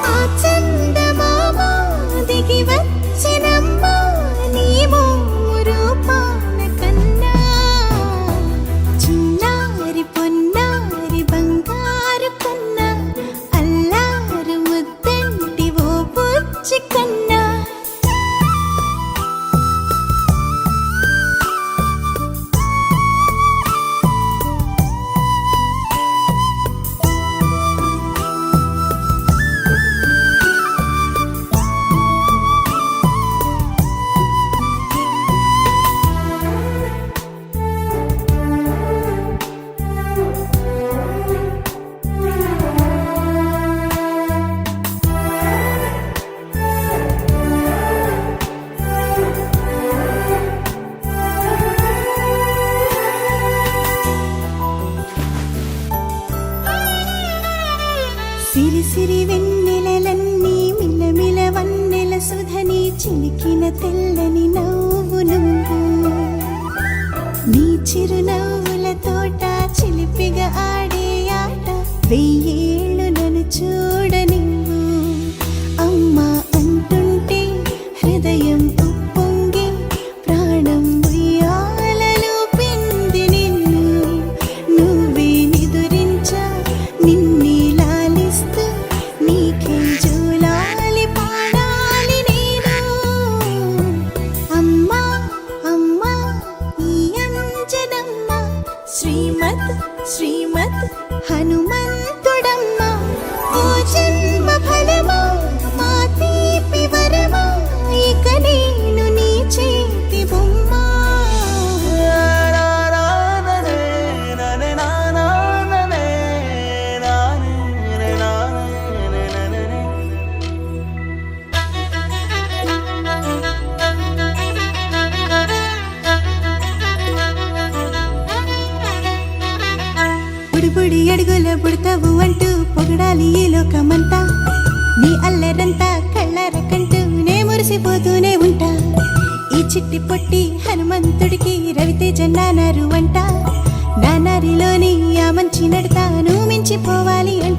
ఆ చందమామ దిగి వచ్చినమ్మా నీ మోము రూపాన కన్నా చిన్నారి పొన్నారి బంగారు కన్నా అల్లారు ముద్దంటి ఓ బుజ్జి కన్నా సిరి సిరి వెన్నెలలన్నీ మిలమిల వన్నెల సుధని చిలికిన తెల్లని నవ్వు నువ్వు నీ చిరునవ్వుల తోట చిలిపిగా ఆడే ఆట వెయ్యేళ్ళు నన్ను చూడనివ్వు అమ్మా అంటుంటే హృదయం ఉప్పొంగి ప్రాణం ఉయ్యాలలో పిండి నిన్ను నువ్వే నిదురించా నిన్నే నీకే జూలాలి పాడాలి నేను అమ్మా అమ్మా ఈ అంజనమ్మ శ్రీమద్ శ్రీమద్ హనుమంతుడమ్మ ఓ జన్మ ఫలమా మా తీపి వరమా ఇక నేను నీ చేతి బొమ్మ బుడి అడుగుల పుడతావు అంటూ పొగడాలి ఈ లోకమంతా నీ అల్లరంతా కళ్ళరకంటూ నే మురిసిపోతూనే ఉంటా ఈ చిట్టి పొట్టి హనుమంతుడికి రవితేజ నానారు అంట నానారిలోని ఆ మంచి నడతా నువ్వు మించిపోవాలి అంట